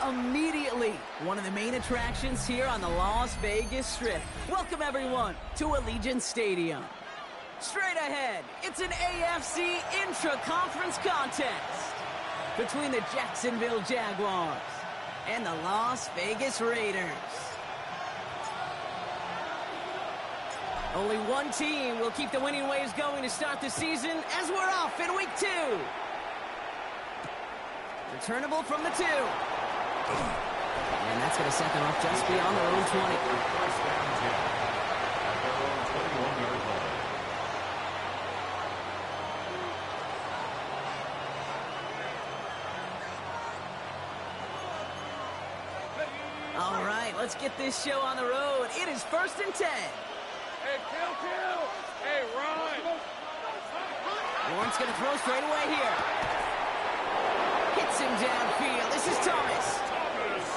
immediately. One of the main attractions here on the Las Vegas Strip. Welcome, everyone, to Allegiant Stadium. Straight ahead, it's an AFC intra-conference contest between the Jacksonville Jaguars and the Las Vegas Raiders. Only one team will keep the winning waves going to start the season as we're off in week 2. Returnable from the 2. And that's going to set them up just beyond their own 20. All right, let's get this show on the road. It is 1st and 10. Hey, kill! Hey, run! Lawrence going to throw straight away here. Hits him downfield. This is Thomas.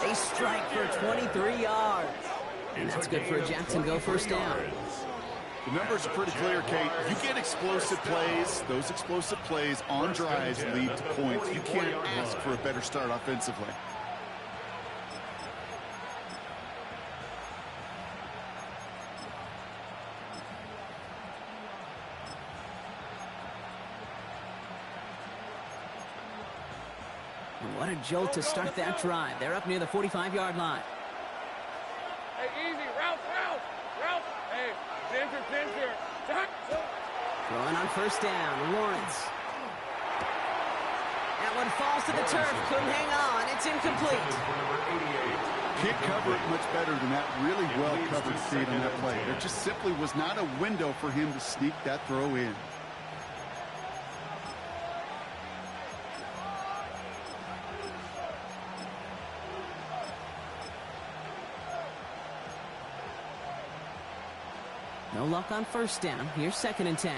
They strike for 23 yards. And that's good for a Jacksonville first down. The numbers are pretty clear, Kate. You get explosive plays. Those explosive plays on drives lead to points. You can't ask for a better start offensively. What a jolt to start that drive. They're up near the 45-yard line. Hey, easy. Ralph. Hey, Ginger. Throwing on first down, Lawrence. That one falls to the turf. Couldn't hang on. It's incomplete. Can't cover it much better than that really well-covered seat on that play. There just simply was not a window for him to sneak that throw in. No luck on first down. Here's 2nd and 10.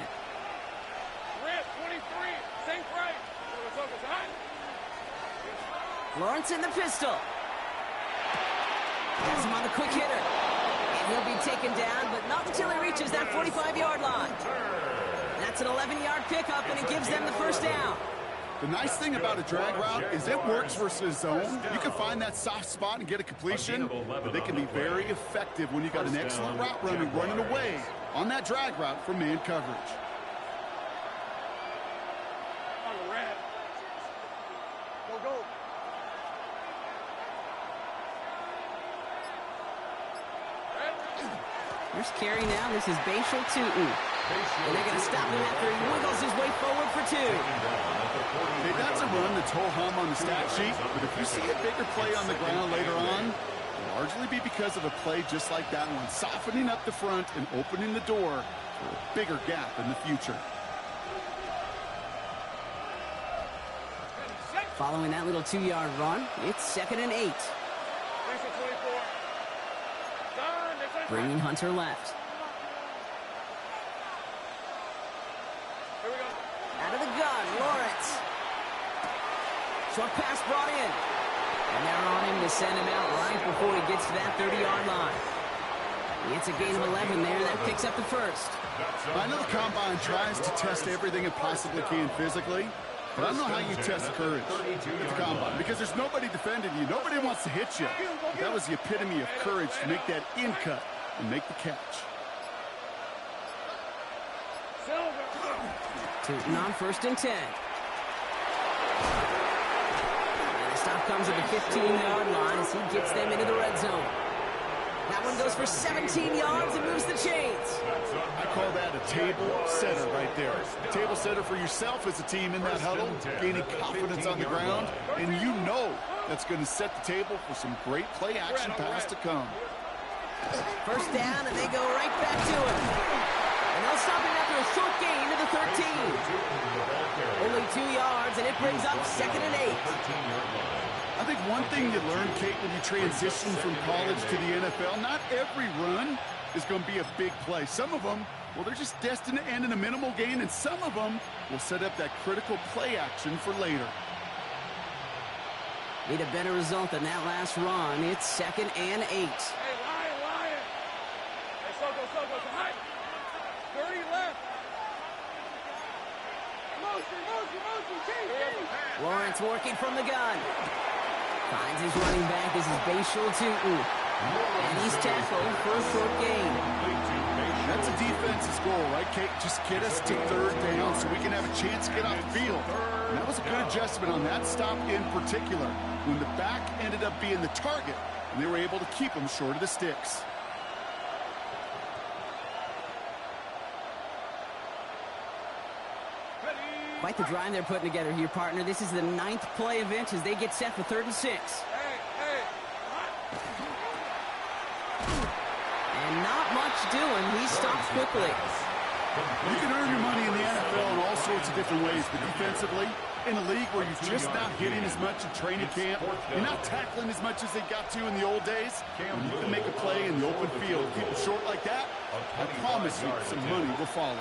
Red 23. Think right. Lawrence in the pistol. Has him on the quick hitter. And he'll be taken down, but not until he reaches that 45-yard line. That's an 11-yard pickup, and it gives them the first down. The nice thing about a drag route is it works versus zone. You can find that soft spot and get a completion, but they can be very effective when you got an excellent route runner running away on that drag route from man coverage. On the red. Go. Here's carry now. This is Bashal Tootin. And they're going to stop him after he wiggles his way forward for 2. Hey, that's a run that's ho-hum on the stat sheet, but if you see a bigger play on the ground later on, it'll largely be because of a play just like that one, softening up the front and opening the door for a bigger gap in the future. Following that little 2-yard run, it's 2nd and 8. Bringing Hunter left. Here we go. Out of the gun, Lawrence. Short pass brought in. And they're on him to send him out right before he gets to that 30-yard line. It's a gain of 11 there. That picks up the first. I know the Combine tries to test everything it possibly can physically, but I don't know how you test courage at the Combine because there's nobody defending you. Nobody wants to hit you. But that was the epitome of courage to make that in cut and make the catch. Tootin on 1st and 10. And the stop comes at the 15-yard line as he gets them into the red zone. That one goes for 17 yards and moves the chains. I call that a table setter right there. A table setter for yourself as a team in that huddle, gaining confidence on the ground, and you know that's going to set the table for some great play action pass to come. First down, and they go right back to him. And they'll stop him after a short gain to the 13. Only 2 yards, and it brings up 2nd and 8. I think one thing you learn, Kate, when you transition from college to the NFL, not every run is going to be a big play. Some of them, well, they're just destined to end in a minimal gain, and some of them will set up that critical play action for later. Need a better result than that last run. It's 2nd and 8. Hey, Lion. Hey, Soko, high. 30 left. Motion, Lawrence working from the gun. Finds his running back. This is Bashal Tootin. And he's tackled for a short gain. That's a defense's goal, right, Kate? Just get us to third down so we can have a chance to get off the field. And that was a good adjustment on that stop in particular, when the back ended up being the target, and they were able to keep him short of the sticks. Quite the drive they're putting together here, partner. This is the 9th play of inch as they get set for 3rd and 6. And not much doing. He stops quickly. You can earn your money in the NFL in all sorts of different ways, but defensively, in a league where you're just not hitting as much in training camp, you're not tackling as much as they got to in the old days, when you can make a play in the open field, keep it short like that, I promise you some money will follow.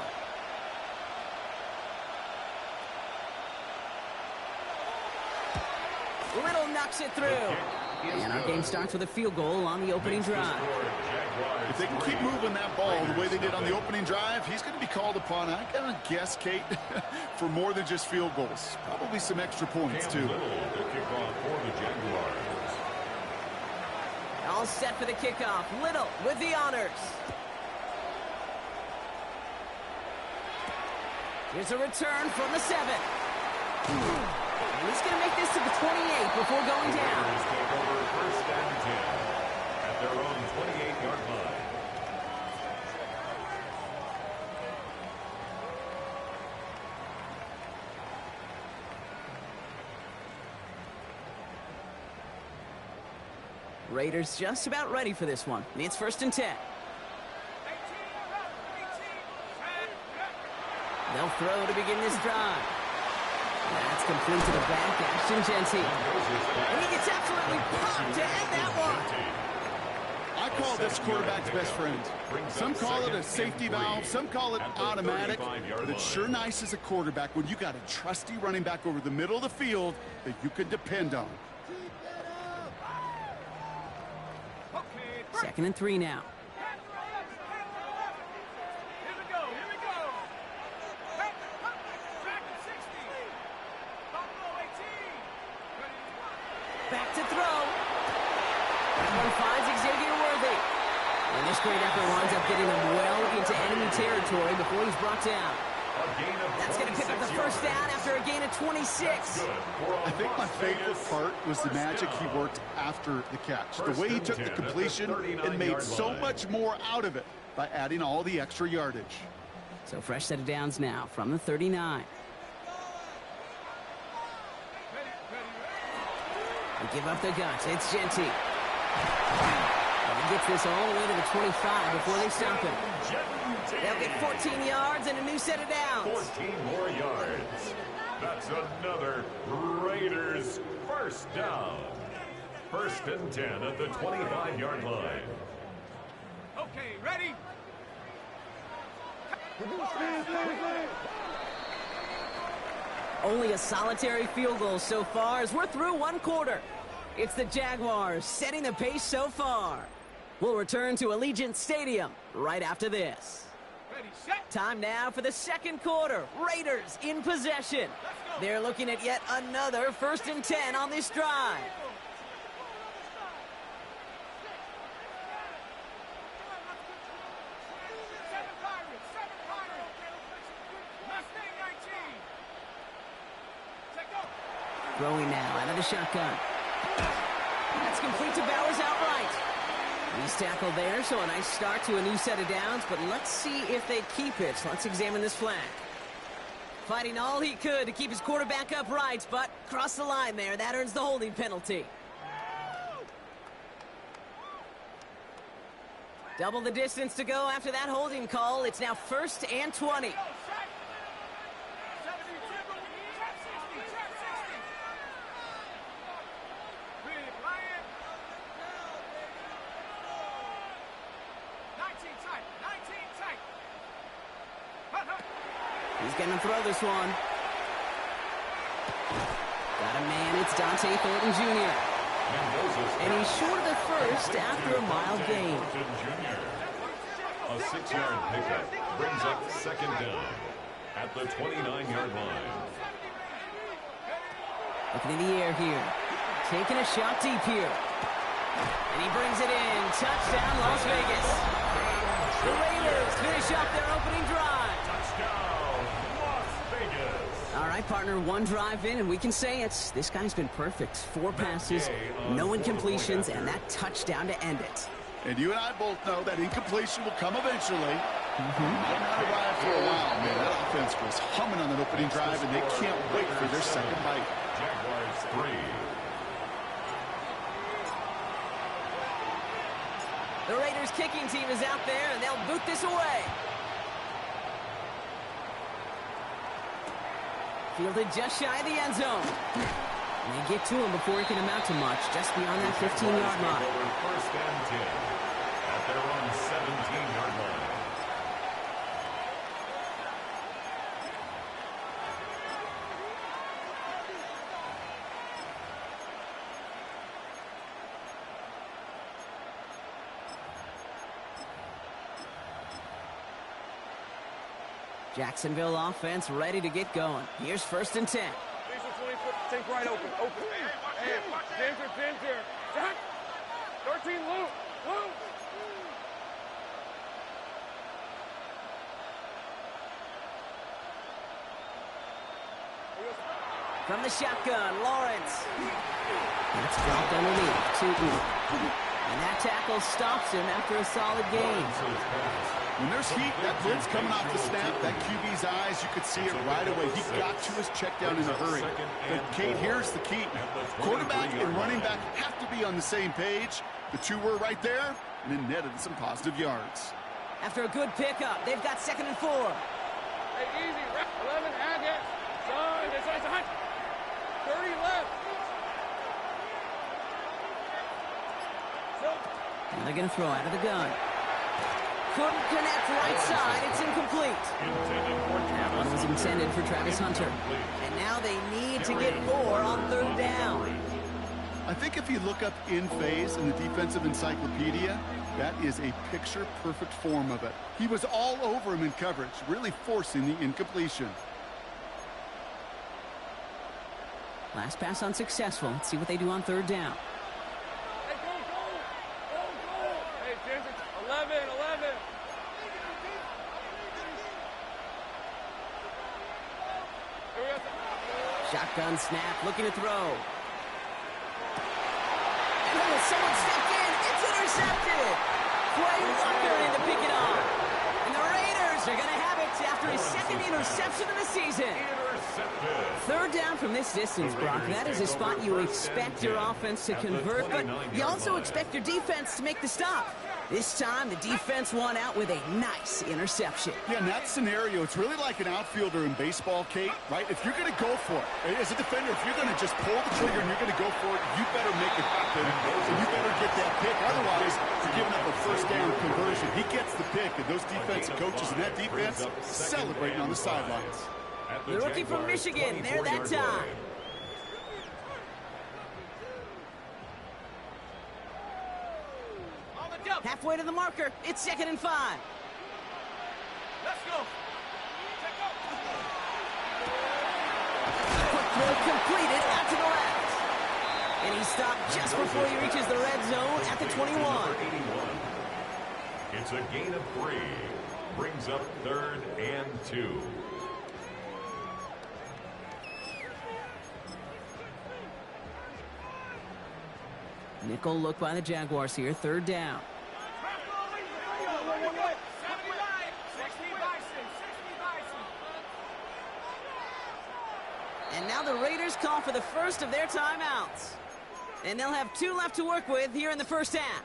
Little knocks it through. And our game starts with a field goal on the opening drive. If they can keep moving that ball the way they did on the opening drive, he's going to be called upon, I gotta guess, Kate, for more than just field goals. Probably some extra points, too. All set for the kickoff. Little with the honors. Here's a return from the 7. And he's going to make this to the 28 before going down. Take over 1st and 10 at their own 28-yard line. Raiders just about ready for this one. It's 1st and 10. They'll throw to begin this drive. That's complete to the back, Ashton Genty. And he gets absolutely popped to end that one. I call this quarterback's best friend. Some call it a safety valve, some call it automatic, but it's sure nice as a quarterback when you got a trusty running back over the middle of the field that you can depend on. 2nd and 3 now. Back to throw. That one finds Xavier Worthy. And this great effort winds up getting him well into enemy territory before he's brought down. That's going to pick up the 1st down after a gain of 26. I think my favorite part was the magic he worked after the catch. The way he took the completion and made so much more out of it by adding all the extra yardage. So fresh set of downs now from the 39. They give up the guts. It's Genty. And he gets this all the way to the 25 before they stop him. They'll get 14 yards and a new set of downs. 14 more yards. That's another Raiders 1st down. 1st and 10 at the 25-yard line. Okay, ready? Only a solitary field goal so far as we're through 1 quarter. It's the Jaguars setting the pace so far. We'll return to Allegiant Stadium right after this. Ready, set. Time now for the 2nd quarter. Raiders in possession. They're looking at yet another 1st and 10 on this drive. Throwing now out of the shotgun. That's complete to Bowers outright. He's tackled there, so a nice start to a new set of downs, but let's see if they keep it. Let's examine this flag. Fighting all he could to keep his quarterback upright, but crossed the line there. That earns the holding penalty. Double the distance to go after that holding call. It's now 1st and 20. He's going to throw this one. Got a man. It's Dante Thornton Jr. And he's short of the 1st after a mild gain. A 6-yard pickup brings up 2nd down at the 29-yard line. Looking in the air here. Taking a shot deep here. And he brings it in. Touchdown, Las Vegas. The Raiders finish off their opening drive. Touchdown, Las Vegas. All right, partner, one drive in, and we can say this guy's been perfect. 4 passes, no incompletions, and that touchdown to end it. And you and I both know that incompletion will come eventually. Might not arrive for a while, man. That offense was humming on that opening drive, and they can't wait for their second bite. Jaguars 3. The Raiders kicking team is out there, and they'll boot this away. Fielded just shy of the end zone. And they get to him before he can amount to much, just beyond that 15-yard line. First and 10 at their own 17-yard line. Jacksonville offense ready to get going. Here's first and 10. Take right open. Hey, Ginger. Jack. 13, Luke. From the shotgun, Lawrence. That's dropped underneath. And that tackle stops him after a solid gain. When there's heat, that blitz coming off the snap, that QB's eyes, you could see it right away. He got to his check down in a hurry. But, Kate, here's the key. Quarterback and running back have to be on the same page. The two were right there, and then netted some positive yards. After a good pickup, they've got 2nd and 4. Hey, easy. 11, and it. Son, 30 left. And they're going to throw out of the gun. Couldn't connect right side. It's incomplete. That one was intended for Travis Hunter. And now they need to get 4 on 3rd down. I think if you look up in phase in the defensive encyclopedia, that is a picture-perfect form of it. He was all over him in coverage, really forcing the incompletion. Last pass unsuccessful. Let's see what they do on 3rd down. Hey, go. Hey, Ginger. 11. Shotgun snap, looking to throw. Oh, someone stepped in. It's intercepted. Quay Walker in to pick it off. And the Raiders are going to have it after his 2nd interception of the season. 3rd down from this distance, Brock. That is a spot you expect your offense to convert, but you also expect your defense to make the stop. This time, the defense won out with a nice interception. Yeah, in that scenario, it's really like an outfielder in baseball, Kate, right? If you're going to go for it, as a defender, if you're going to just pull the trigger and you're going to go for it, you better make it happen, and you better get that pick. Otherwise, you're giving up a 1st down conversion. He gets the pick, and those defensive coaches and that defense celebrating on the sidelines. The rookie from Michigan, there that time. Halfway to the marker. It's 2nd and 5. Let's go. Quick throw completed out to the left. And he stopped just before he reaches the red zone at the 21. It's a gain of 3. Brings up 3rd and 2. Nickel look by the Jaguars here. 3rd down. And now the Raiders call for the first of their timeouts. And they'll have 2 left to work with here in the 1st half.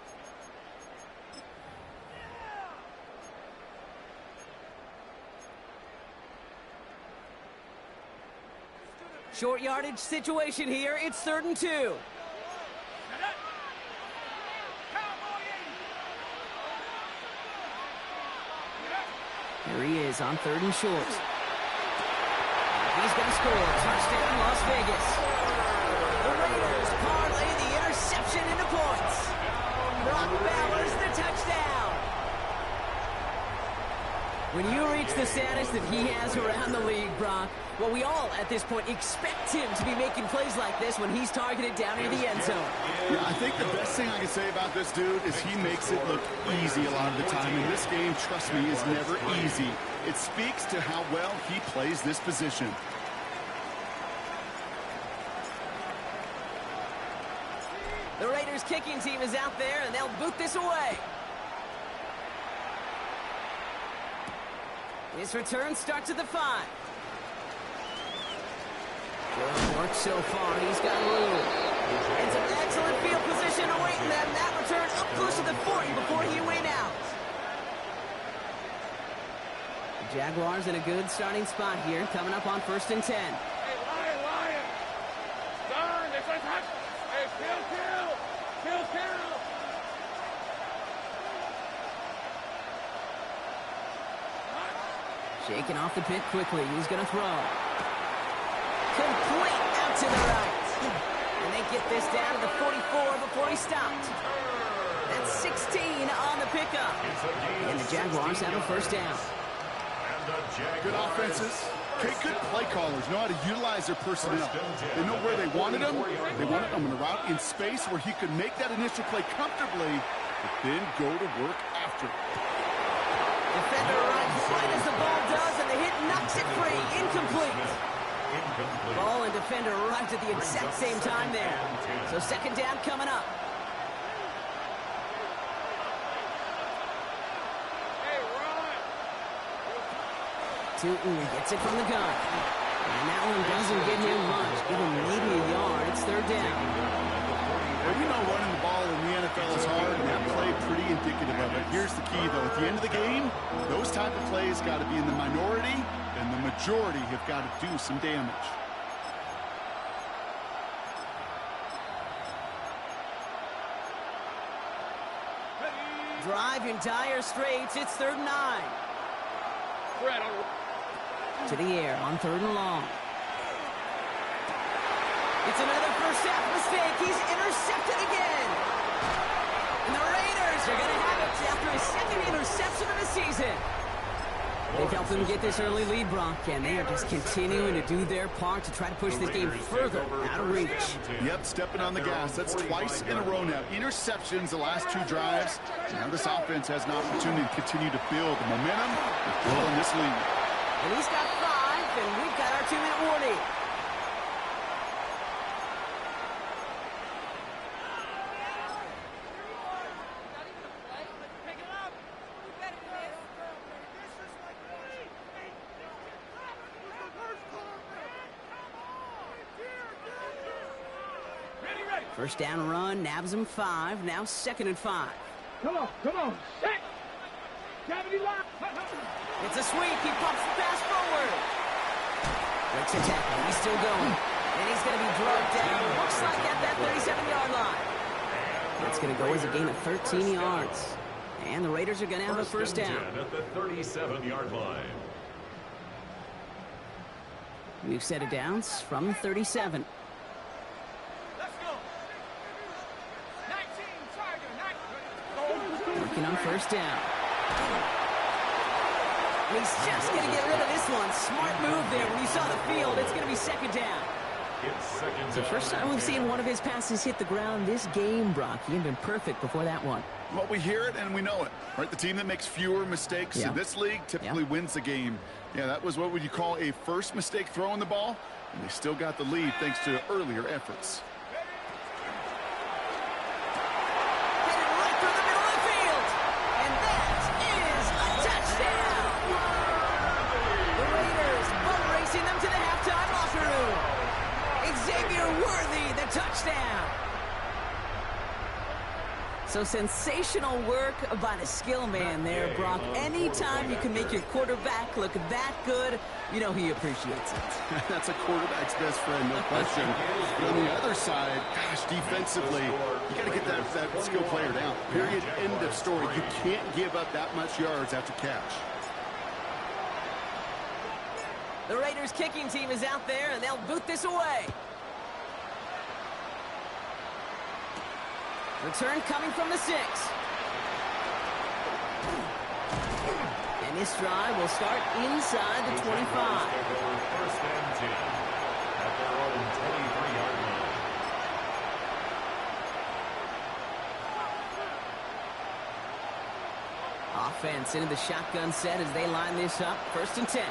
Short yardage situation here. It's 3rd and 2. Here he is on 3rd and short. He's going to score. Touchdown, Las Vegas. The Raiders parlay the interception into points. Brock Bowers, the touchdown. When you read reached the status that he has around the league, Brock. Well, we all, at this point, expect him to be making plays like this when he's targeted down near the end zone. Yeah, I think the best thing I can say about this dude is he makes it look easy a lot of the time. And this game, trust me, is never easy. It speaks to how well he plays this position. The Raiders' kicking team is out there, and they'll boot this away. His return starts at the 5. Good work so far. He's got a little. And some excellent field position awaiting them. That return up close to the 40 before he went out. The Jaguars in a good starting spot here, coming up on 1st and 10. Hey, Lion! Darn, this is hot! Hey, kill! Shaking off the pit quickly. He's going to throw. Complete out to the right. And they get this down to the 44 before he stopped. That's 16 on the pickup. And the Jaguars have a 1st down. Good offenses. Okay, good play callers know how to utilize their personnel. They know where they wanted them. They wanted them in a route in space where he could make that initial play comfortably, but then go to work after it. Defender runs right as the ball does, and the hit knocks it free. Incomplete. Ball and defender arrived at the exact same time there. So 2nd down coming up. Tootin gets it from the gun. And that one doesn't get him much. Give him maybe a yard. It's 3rd down. Well, you know running the ball in the NFL is hard, and that play pretty indicative of it. Here's the key, though. At the end of the game, those type of plays got to be in the minority, and the majority have got to do some damage. Drive in dire straits. It's 3rd and 9. To the air on 3rd and long. It's another first half mistake. He's intercepted again. And the Raiders are going to have it after his 2nd interception of the season. They've helped them get this early lead, Brock, and they are just continuing to do their part to try to push this game further out of reach. Yep, stepping on the gas. That's twice in a row now. Interceptions the last 2 drives. Now this offense has an opportunity to continue to build the momentum and build in this lead. And he's got 5, and we've got our 2-minute warning. First down run, nabs him 5, now 2nd and 5. Come on, set! Gravity lock! It's a sweep, he pops the pass forward. Breaks a tackle, he's still going. And he's going to be drugged down, looks like at that 37-yard line. That's going to go as a gain of 13 yards. And the Raiders are going to have a 1st down. At the 37-yard line. We've set it down from the 37. Working on 1st down. And he's just going to get rid of this one. Smart move there. When you saw the field, it's going to be 2nd down. It's the first time we've seen one of his passes hit the ground this game, Brock. He had been perfect before that one. Well, we hear it and we know it, right? The team that makes fewer mistakes in this league typically wins the game. Yeah, that was what would you call a first mistake throwing the ball, and they still got the lead thanks to earlier efforts. Touchdown! So sensational work by the skill man there, Brock. Anytime you can make your quarterback look that good, you know he appreciates it. That's a quarterback's best friend, no question. But on the other side, gosh, defensively, you got to get that skill player down. Period, end of story. You can't give up that much yards after catch. The Raiders kicking team is out there, and they'll boot this away. Return coming from the 6. And And this drive will start inside the 25. First and 10 at their own 23-yard line. Offense into the shotgun set as they line this up. First and 10.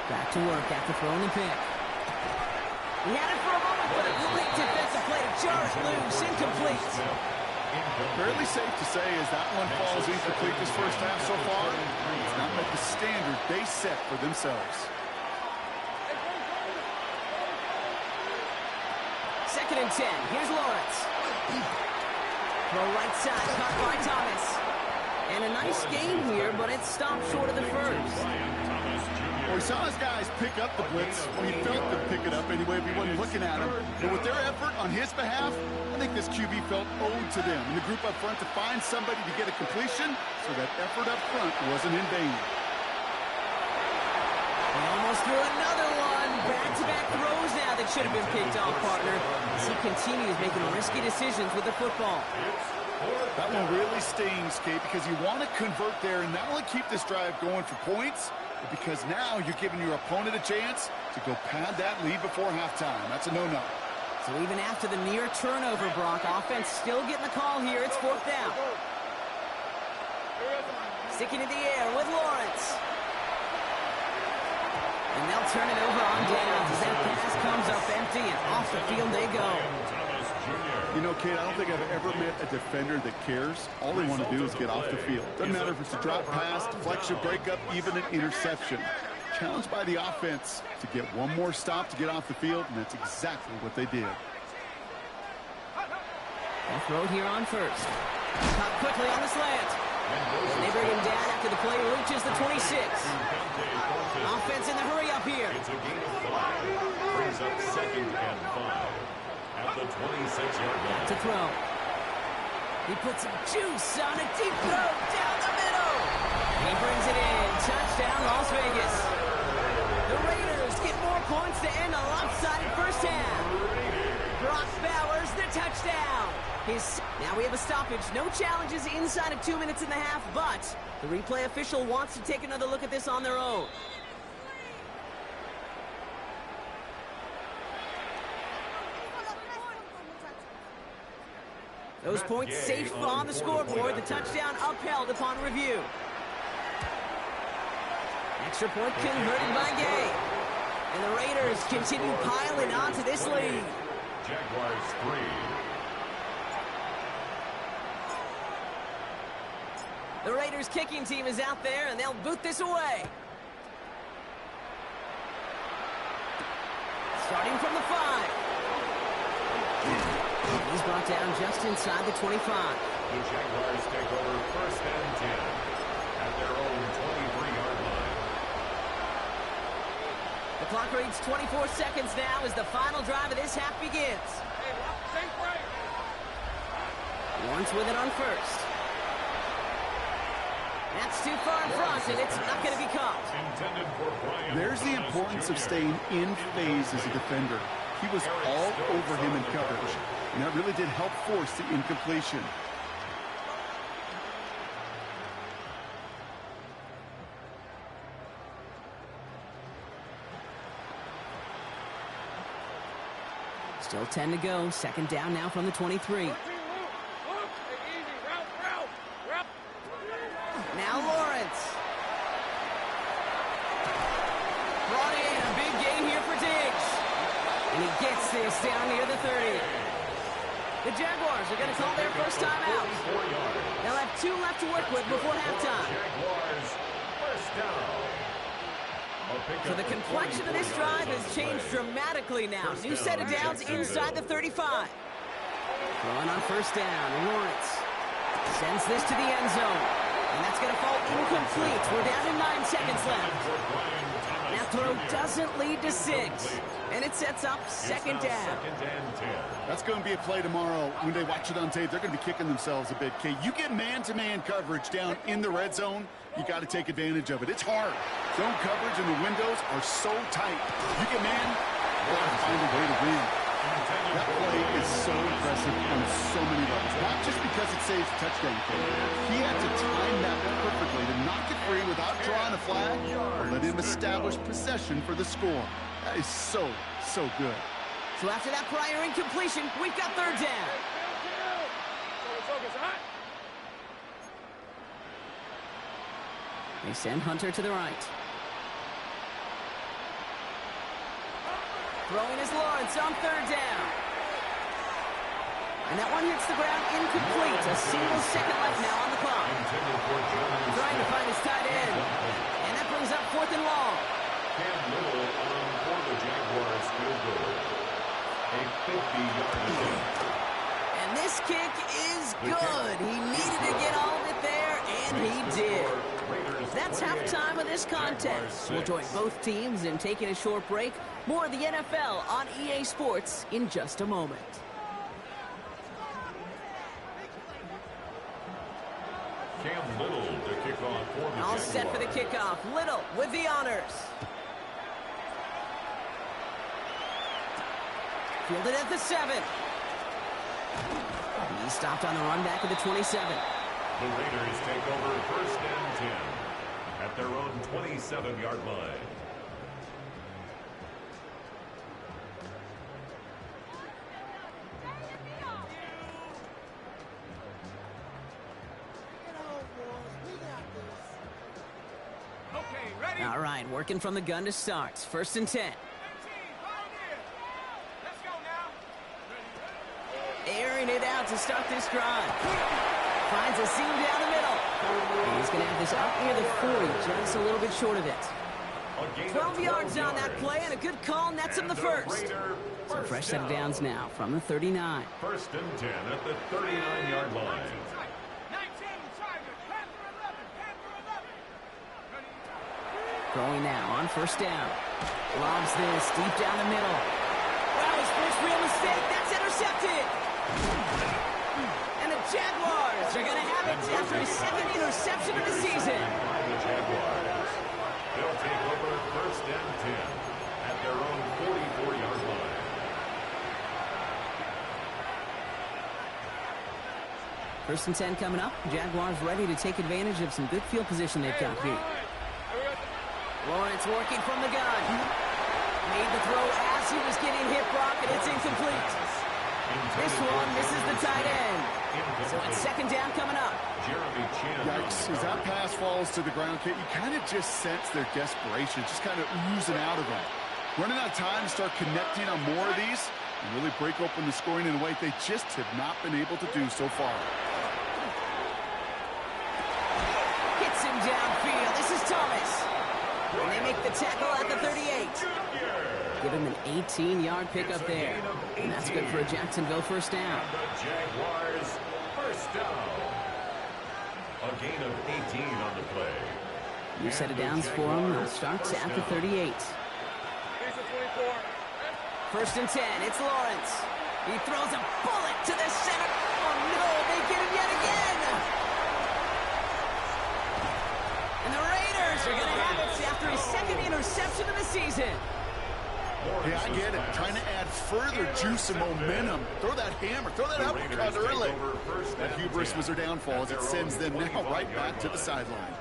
Back to work after throwing the pick. He had it for a moment, but a great defensive play to jar it loose. Incomplete. Fairly safe to say as that one falls incomplete this first half so far. It's not met the standard they set for themselves. Second and 10. Here's Lawrence. Throw right side, caught by Thomas. And a nice game here, but it stopped short of the first. Well, he saw his guys pick up the blitz. Well, he felt them pick it up anyway if he wasn't looking at him. But with their effort on his behalf, I think this QB felt owed to them. And the group up front to find somebody to get a completion, so that effort up front wasn't in vain. He almost threw another one. Back-to-back throws now that should have been picked off, partner. As he continues making risky decisions with the football. That one really stings, Kate, because you want to convert there and not only keep this drive going for points, but because now you're giving your opponent a chance to go pad that lead before halftime. That's a no-no. So even after the near turnover, Brock, offense still getting the call here. It's fourth down. Sticking in the air with Lawrence. And they'll turn it over on down as that pass comes up empty and off the field they go. You know, Kate, I don't think I've ever met a defender that cares. All they want to do is get off the field. Doesn't matter if it's a drop pass, deflection, breakup, even an interception. Challenged by the offense to get one more stop to get off the field, and that's exactly what they did. They'll throw it here on first. Caught quickly on the slant. And they bring him down after the play reaches the 26. Offense in the hurry up here. It's a gain of 5. Brings up second and 5 at the 26-yard line. To throw. He puts some juice on a deep throw down the middle. He brings it in. Touchdown, Las Vegas. The Raiders get more points to end a lopsided first half. Brock Bowers, the touchdown. Now we have a stoppage. No challenges inside of 2 minutes and a half, but the replay official wants to take another look at this on their own. Those points safe on the scoreboard. The touchdown upheld upon review. Extra point converted by Gay. And the Raiders continue piling onto this lead. Jaguars 3. The Raiders kicking team is out there, and they'll boot this away. Starting from the 5. He's brought down just inside the 25. The Jaguars take over first and 10 at their own 23-yard line. The clock reads 24 seconds now as the final drive of this half begins. Lawrence with it on first. That's too far in front, and it's not going to be caught. There's the importance of staying in phase as a defender. He was all over him in coverage, and that really did help force the incompletion. Still 10 to go. Second down now from the 23. Now Lawrence. Brought in a big gain here for Diggs. And he gets this down near the 30. The Jaguars are going to call their first time out. They'll have 2 left to work with before halftime. Jaguars first down. So the complexion of this drive has changed dramatically now. New set of downs inside the 35. Throwing on first down, Lawrence sends this to the end zone. And that's going to fall incomplete. We're down to 9 seconds left. That throw doesn't lead to 6. And it sets up second down. That's going to be a play tomorrow. When they watch it on tape, they're going to be kicking themselves a bit. Okay, you get man-to-man coverage down in the red zone, you got to take advantage of it. It's hard. Zone coverage and the windows are so tight. You get man, you got to find a way to win. That play is so impressive. impressive on so many levels. Not just because it saves a touchdown. He had to time that perfectly to knock it free without drawing a flag or let him establish possession for the score. That is so good. So after that prior incompletion, we've got third down. They send Hunter to the right. Throwing is Lawrence on third down. And that one hits the ground incomplete. A single second left now on the clock. Trying to find his tight end. And that brings up fourth and long. Cam Little for the Jaguars field goal. A 50-yard attempt. And this kick is good. He needed to get all of it there, and he did. That's halftime of this contest. We'll join both teams in taking a short break. More of the NFL on EA Sports in just a moment. Cam Little to kick off for the All Jaguars. set for the kickoff. Little with the honors. Fielded at the 7. He stopped on the run back at the 27. The Raiders take over first and 10 at their own 27-yard line. All right, working from the gun to start. First and 10. Airing it out to start this drive. Finds a seam down the middle. He's going to have this up near the 40, just a little bit short of it. 12 yards on that play, and a good call nets him the first. So a fresh set of downs now from the 39. First and 10 at the 39-yard line. Throwing now on first down. Lobs this deep down the middle. Wow, his first real mistake. That's intercepted. And the Jaguars are going to have it after his second interception of the season. The Jaguars. They'll take over first and 10 at their own 44-yard line. First and 10 coming up. Jaguars ready to take advantage of some good field position they've got here. Lawrence working from the gun. Made the throw as he was getting hit, Brock, and it's incomplete. This one misses the tight end. So it's second down coming up. Yikes, as that pass falls to the ground, Kate, you kind of just sense their desperation, just kind of oozing out of them. Running out of time to start connecting on more of these and really break open the scoring in a way they just have not been able to do so far. Hits him downfield. This is Thomas. And they make the tackle at the 38. Give him an 18-yard pickup there. And that's good for a Jacksonville first down. The Jaguars first down. A gain of 18 on the play. New set of downs for him. They'll start at the 38. First and 10. It's Lawrence. He throws a bullet to the center. Oh, no. They get him yet again. And the Raiders are going to have it after his second interception of the season. Yeah, I get it. Trying to add further juice and momentum. Throw that hammer. Throw that uppercut early. That hubris was their downfall as it sends them now right back to the sideline.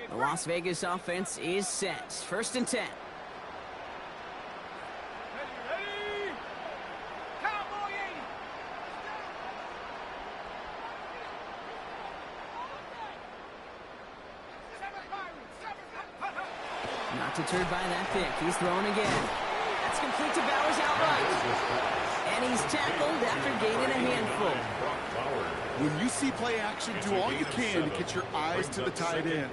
The Las Vegas offense is set. First and 10. Not deterred by that pick. He's throwing again. That's complete to Bowers outright. And he's tackled after gaining a handful. When you see play action, do all you can to get your eyes to the tight end,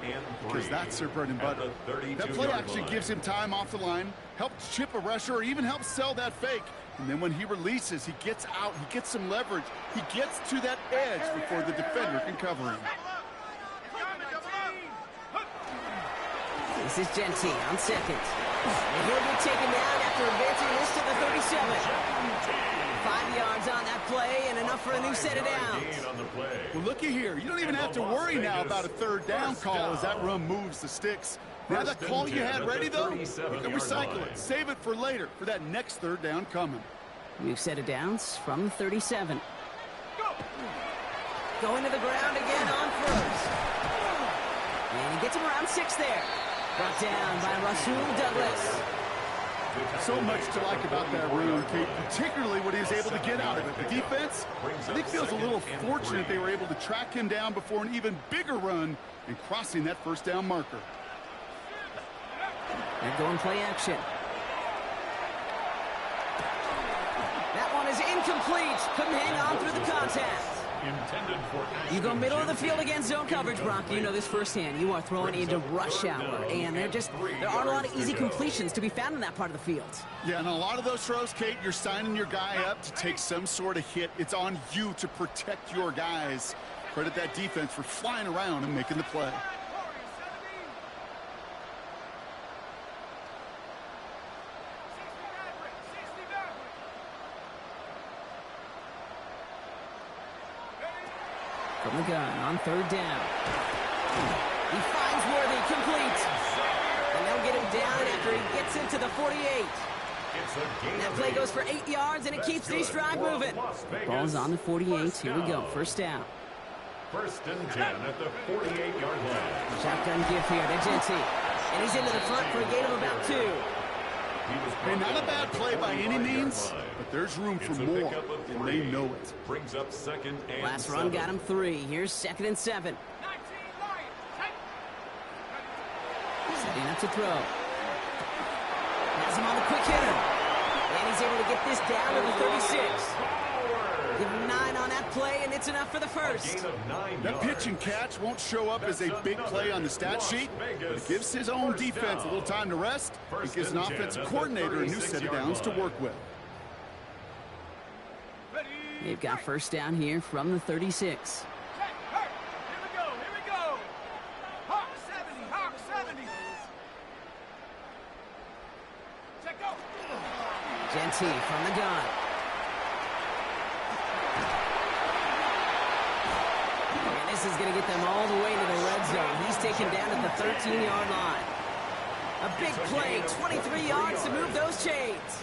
because that's their bread and butter. That play action gives him time off the line, helps chip a rusher, or even helps sell that fake. And then when he releases, he gets out, he gets some leverage. He gets to that edge before the defender can cover him. This is Genty on second. And he'll be taken down after advancing this to the 37. 5 yards on that play and enough for a new set of downs. Well, looky here. You don't even have to worry now about a third down call as that run moves the sticks. Now that call you had ready, though, you can recycle it. Save it for later for that next third down coming. New set of downs from the 37. Going to the ground again on first. And he gets him around 6 there. Brought down by Rasul Douglas. So much to like about that run, Kate, particularly what he was able to get out of it. The defense, I think, feels a little fortunate they were able to track him down before an even bigger run and crossing that first down marker. They're going play action. That one is incomplete. Couldn't hang on through the contact. You go middle of the field against zone coverage, Brock. You know this firsthand. You are throwing into rush hour, and there aren't a lot of easy completions to be found in that part of the field. Yeah, and a lot of those throws, Kate, you're signing your guy up to take some sort of hit. It's on you to protect your guys. Credit that defense for flying around and making the play. From the gun on third down. He finds Worthy, complete. And they'll get him down after he gets into the 48. That play goes for 8 yards, and it keeps the drive moving. Ball's on the 48. Here we go. First down. First and 10 at the 48-yard line. Shotgun give here to Genty. And he's into the front for a gain of about 2. Hey, not a bad play by any means, but there's room for more, and they know it. Brings up second and Last run got him 3. Here's 2nd and 7. Setting up to throw. Has him on the quick hitter. And he's able to get this down to the 36. Give him 9 on that play, and it's enough for the first. That pitch and catch won't show up as a big play on the stat sheet, but it gives his own defense a little time to rest. It gives an offensive coordinator a new set of downs to work with. They've got first down here from the 36. Genty from the gun. And this is going to get them all the way to the red zone. He's taken down at the 13-yard line. A big play, 23 yards to move those chains.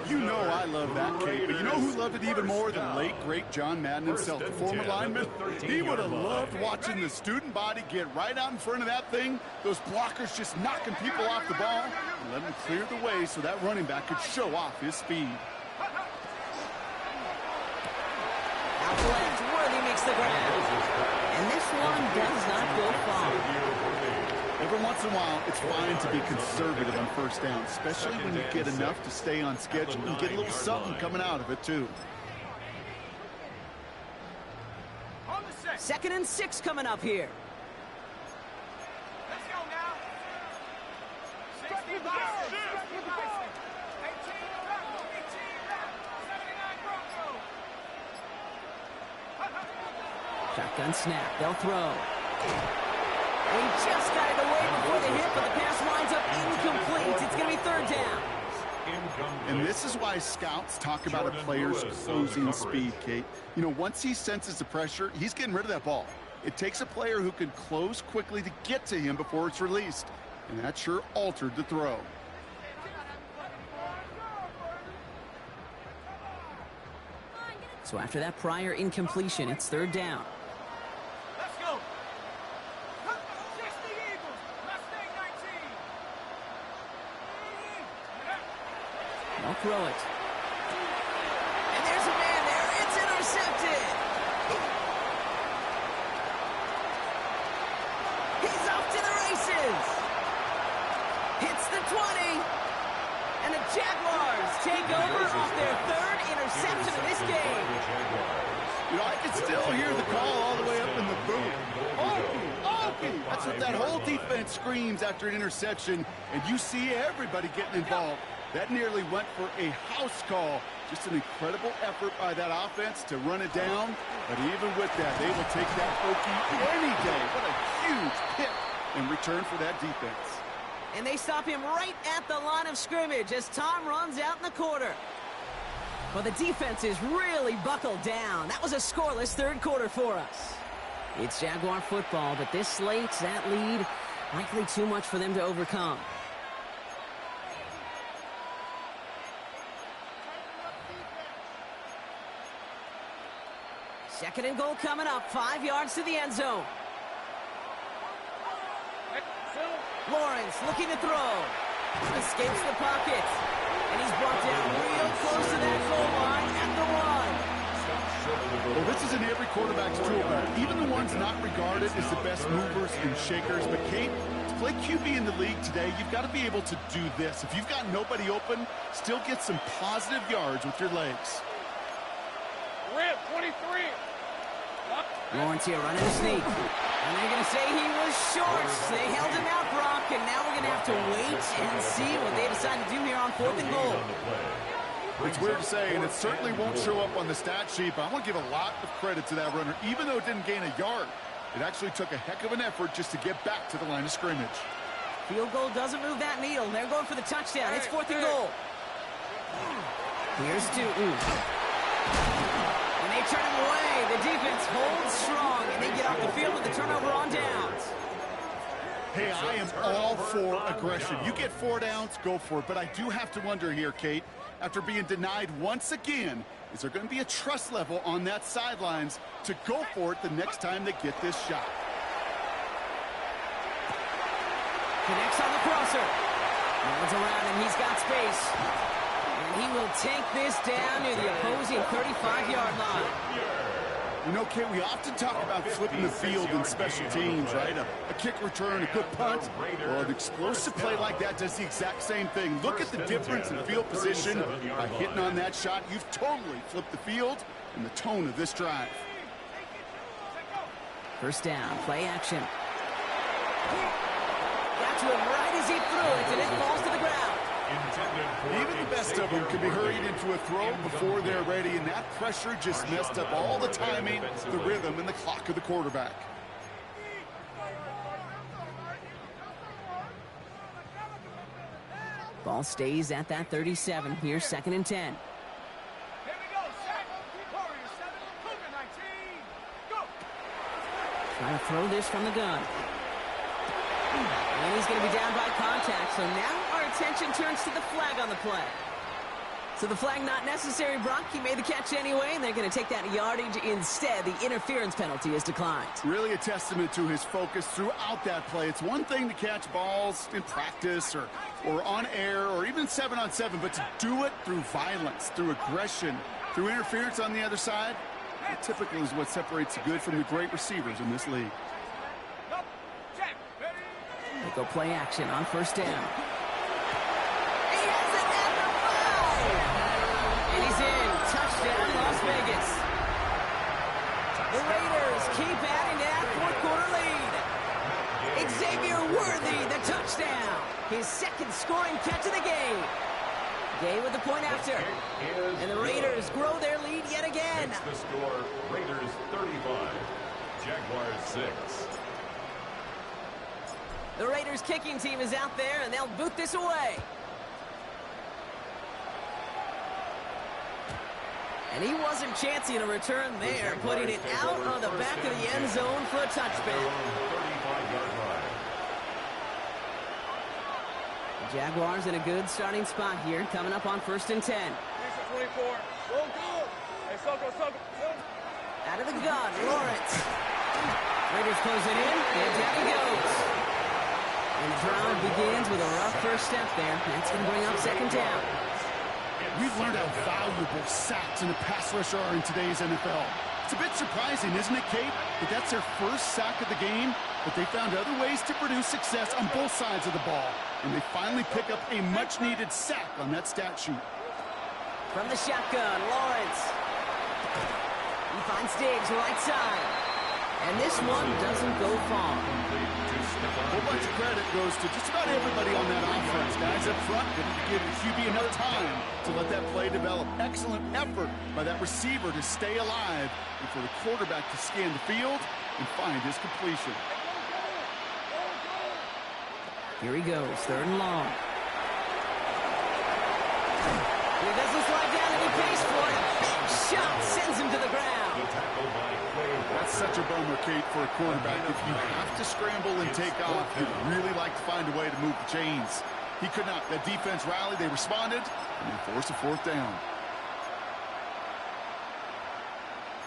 You know I love that, Kate, but you know who loved it even more? The late, great John Madden himself, the former lineman. He would have loved watching the student body get right out in front of that thing, those blockers just knocking people off the ball, and let him clear the way so that running back could show off his speed. Out left, Worthy makes the grab. And this one does not go far. Every once in a while, it's fine to be conservative on first down, especially when you get enough to stay on schedule and get a little something coming out of it, too. 2nd and 6 coming up here. Let's go now. 60 boxes. 18 Bronco. 79 Bronco. Shotgun snap. They'll throw. He just got it away before the hit, but the pass winds up incomplete. It's going to be third down. And this is why scouts talk about a player's closing speed, Kate. You know, once he senses the pressure, he's getting rid of that ball. It takes a player who can close quickly to get to him before it's released. And that sure altered the throw. So after that prior incompletion, it's third down. Let's go. 60 Eagles. Mustang 19. They'll throw it. And there's a man there. It's intercepted. He's off to the races. Hits the 20. And the Jaguars take over off their 3rd interception of this game. You know, I can still hear the call all the way up in the booth. Okey. That's what that whole defense screams after an interception, and you see everybody getting involved. That nearly went for a house call. Just an incredible effort by that offense to run it down, but even with that, they will take that Okey any day. What a huge hit in return for that defense. And they stop him right at the line of scrimmage as time runs out in the quarter. Well, the defense is really buckled down. That was a scoreless third quarter for us. It's Jaguar football, but this slates that lead likely too much for them to overcome. Second and goal coming up, 5 yards to the end zone. Lawrence looking to throw. Escapes the pocket. And he's brought down real close to that goal line at the 1. Well, this is in every quarterback's tool belt. Even the ones not regarded as the best movers and shakers. But, Kate, to play QB in the league today, you've got to be able to do this. If you've got nobody open, still get some positive yards with your legs. Rip, 23. Lawrence here running a sneak. And they're going to say he was short. They held him out, Brock, and now we're going to have to wait and see what they decide to do here on 4th and goal. It's weird to say, and it certainly won't show up on the stat sheet, but I want to give a lot of credit to that runner. Even though it didn't gain a yard, it actually took a heck of an effort just to get back to the line of scrimmage. Field goal doesn't move that needle. They're going for the touchdown. It's 4th and goal. Here's Newton. And they turn him away. The defense holds strong, and they get off the field with the turnover on downs. Hey, I am all for aggression. You get 4 downs, go for it. But I do have to wonder here, Kate, after being denied once again, is there going to be a trust level on that sidelines to go for it the next time they get this shot? Connects on the crosser. Runs around, and he's got space. And he will take this down near the opposing 35-yard line. You know, Kate, we often talk about flipping the field in special teams, right? A kick return, a good punt. Well, an explosive play like that does the exact same thing. Look at the difference in field position. By hitting on that shot, you've totally flipped the field and the tone of this drive. First down, play action. Got to him right as he threw it, and it falls to the ground. Even the best of them can be hurried into a throw before they're ready, and that pressure just messed up all the timing, the rhythm, and the clock of the quarterback. Ball stays at that 37. Here's 2nd and 10. Here we go, Shaq. Warrior 7, Cougar 19. Go. Trying to throw this from the gun. And he's going to be down by contact, so now our attention turns to the flag on the play. So the flag not necessary, Brock. He made the catch anyway, and they're going to take that yardage instead. The interference penalty is declined. Really a testament to his focus throughout that play. It's one thing to catch balls in practice or on air or even 7-on-7, but to do it through violence, through aggression, through interference on the other side, that typically is what separates the good from the great receivers in this league. They go play action on first down. He has it at the 5! And he's in. Touchdown, Las Vegas. The Raiders keep adding to that 4th quarter lead. Xavier Worthy, the touchdown. His 2nd scoring catch of the game. Gay with the point after. And the Raiders grow their lead yet again. It's the score, Raiders 35, Jaguars 6. The Raiders kicking team is out there, and they'll boot this away. And he wasn't chancing a return there, putting it out on the back of the end zone for a touchback. The Jaguars in a good starting spot here, coming up on 1st and 10. 24. Go, go. Hey, Soko. Out of the gun, Lawrence. Raiders close it in, and down he goes. And the drive begins with a rough first step there. That's going to bring up 2nd down. We've learned how valuable sacks in the pass rush are in today's NFL. It's a bit surprising, isn't it, Kate, that that's their first sack of the game, but they found other ways to produce success on both sides of the ball, and they finally pick up a much-needed sack on that stat sheet. From the shotgun, Lawrence. He finds Diggs right side. And this one doesn't go far. A whole bunch of credit goes to just about everybody on that offense. Guys up front didn't give the QB enough time to let that play develop. Excellent effort by that receiver to stay alive and for the quarterback to scan the field and find his completion. Here he goes, 3rd and long. He doesn't slide down and he pays for it. Big shot sends him to the ground. That's such a bummer, Kate, for a quarterback. If you have to scramble and take off, you'd really like to find a way to move the chains. He could not. That defense rallied, they responded, and they forced a fourth down.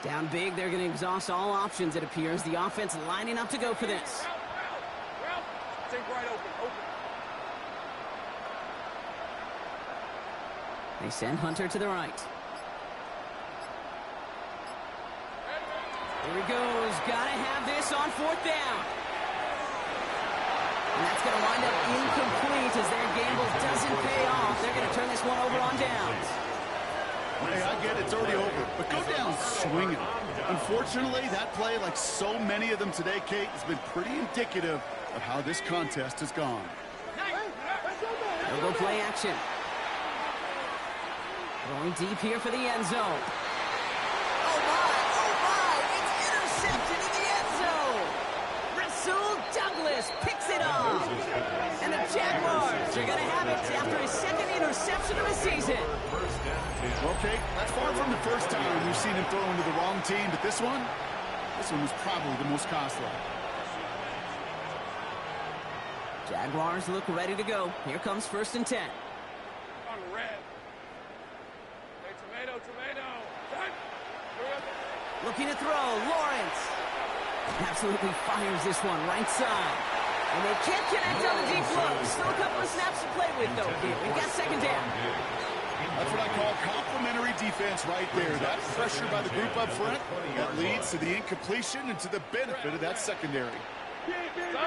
Down big, they're going to exhaust all options, it appears. The offense lining up to go for this. Take right open. They send Hunter to the right. Here he goes. Got to have this on fourth down. And that's going to wind up incomplete as their gamble doesn't pay off. They're going to turn this one over on downs. Hey, I get it. It's already over. But go down swinging. Unfortunately, that play, like so many of them today, Kate, has been pretty indicative of how this contest has gone. They'll go play action. Going deep here for the end zone. Oh my, it's intercepted in the end zone. Rasul Douglas picks it off. And the Jaguars are going to have it after his second interception of the season. Well, Kate, that's far from the first time we've seen him throw into the wrong team, but this one was probably the most costly. Jaguars look ready to go. Here comes 1st and 10. On red. Hey, tomato. Looking to throw, Lawrence. Absolutely fires this one right side. And they can't connect on the deep low. Still a couple of snaps to play with, though. Here, we've got 2nd down. That's what I call complimentary defense right there. That pressure by the group up front, that leads to the incompletion and to the benefit of that secondary. Here we go.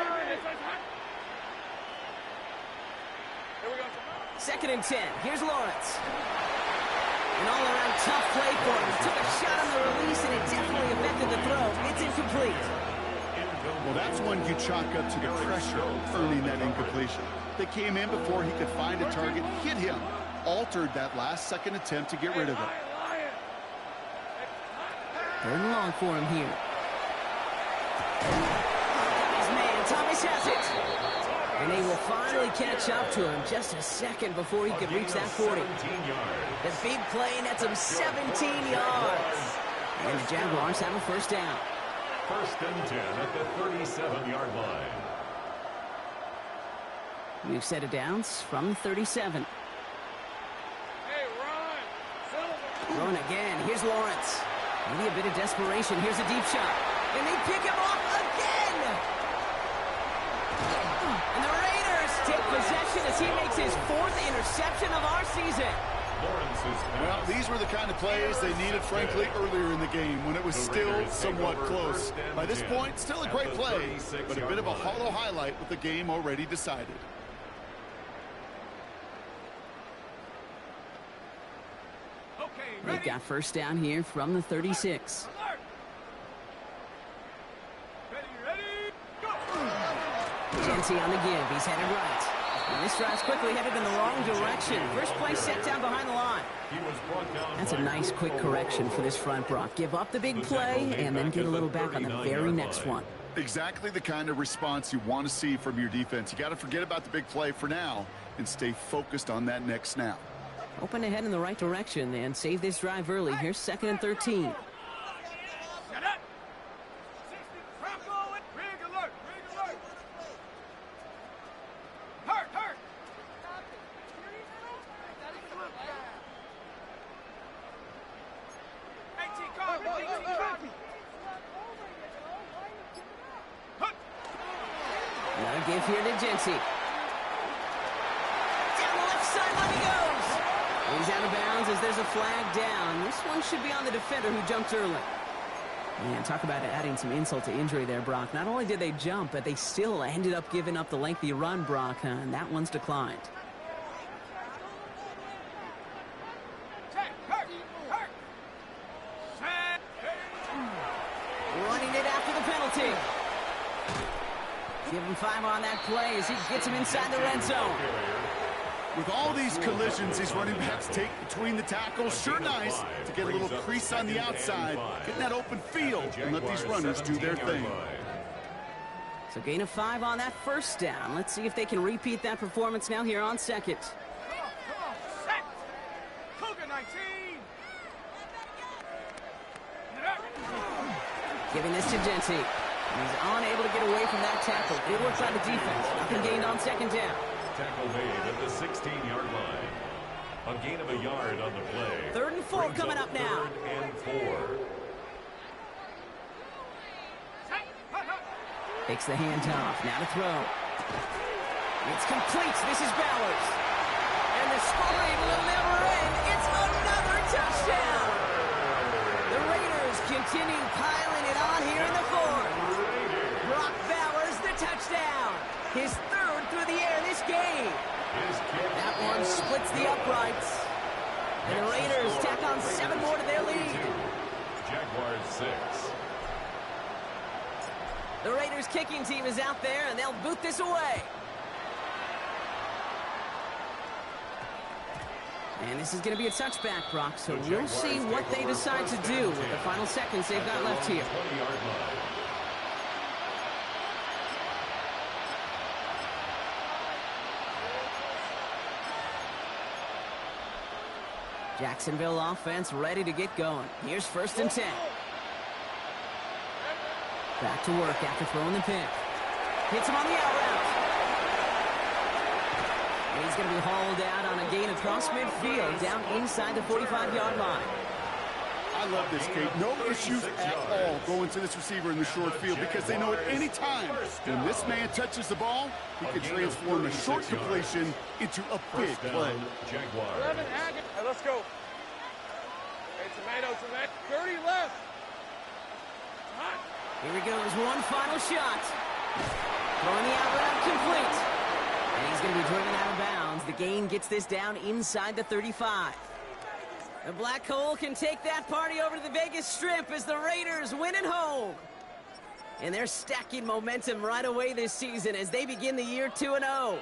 2nd and 10. Here's Lawrence. An all-around tough play for him. Took a shot on the release, and it definitely affected the throw. It's incomplete. Well, that's one you chalk up to the pressure earning that incompletion. They came in before he could find a target, hit him, altered that last-second attempt to get rid of it. 3rd and long for him here. His man, Thomas has it. And they will finally catch up to him just a second before he could reach that 40. The big play nets him 17 yards. And the Jaguars have a 1st down. 1st and 10 at the 37-yard line. We've set it downs from 37. Hey, run! Throwing again. Here's Lawrence. Maybe a bit of desperation. Here's a deep shot. And they pick him off again! And the Raiders take possession as he makes his 4th interception of our season. Well, these were the kind of plays they needed, frankly, earlier in the game when it was still somewhat close. By this point, still a great play, but a bit of a hollow highlight with the game already decided. They've got 1st down here from the 36. Ready, go! Genty on the give. He's headed right. And this drive's quickly headed in the wrong direction. First play set down behind the line. That's a nice quick correction for this front, Brock. Give up the big play and then get a little back on the very next one. Exactly the kind of response you want to see from your defense. You got to forget about the big play for now and stay focused on that next snap. Open ahead in the right direction and save this drive early. Here's 2nd and 13. Shut up! 60, Bronco, rig alert! Hurt! 18 copy! Another give here to Genty. Down the left sideline he goes. He's out of bounds as there's a flag down. This one should be on the defender who jumped early. Man, talk about adding some insult to injury there, Brock. Not only did they jump, but they still ended up giving up the lengthy run, Brock, and that one's declined. Running it after the penalty. Give him 5 on that play as he gets him inside the red zone. With all these collisions these running backs take between the tackles, sure nice to get a little crease on the outside, get in that open field, and let these runners do their thing. So gain of 5 on that 1st down. Let's see if they can repeat that performance now here on 2nd. Come on, set! Giving this to Genty. He's unable to get away from that tackle. Good work by the defense. Nothing gained on second down. Tackle made at the 16-yard line. A gain of a yard on the play. 3rd and 4 coming up now. 3rd and 4. Takes the handoff. Now to throw. It's complete. This is Bowers. And the scoring will never end. It's another touchdown. The Raiders continue piling it on here in the 4th. Brock Bowers, the touchdown. His 3rd through the air this game. That one splits the uprights. And the Raiders tack on 7 more to their lead. Jaguars 6. The Raiders kicking team is out there, and they'll boot this away. And this is going to be a touchback, Brock, so we'll see what they decide to do with the final seconds they've got left here. 20-yard line. Jacksonville offense ready to get going. Here's 1st and 10. Back to work after throwing the pick. Hits him on the out route. And he's going to be hauled out on a gain across midfield down inside the 45-yard line. I love this, Kate. No issues at all going to this receiver in the short field because they know at any time when this man touches the ball, he can transform a short completion into a big play. Jaguars. 11, hey, let's go. Hey, tomato. 30 left. Here he goes, one final shot. Throwing the out route complete. And he's going to be driven out of bounds. The gain gets this down inside the 35. The Black Hole can take that party over to the Vegas Strip as the Raiders win at home. And they're stacking momentum right away this season as they begin the year 2-0.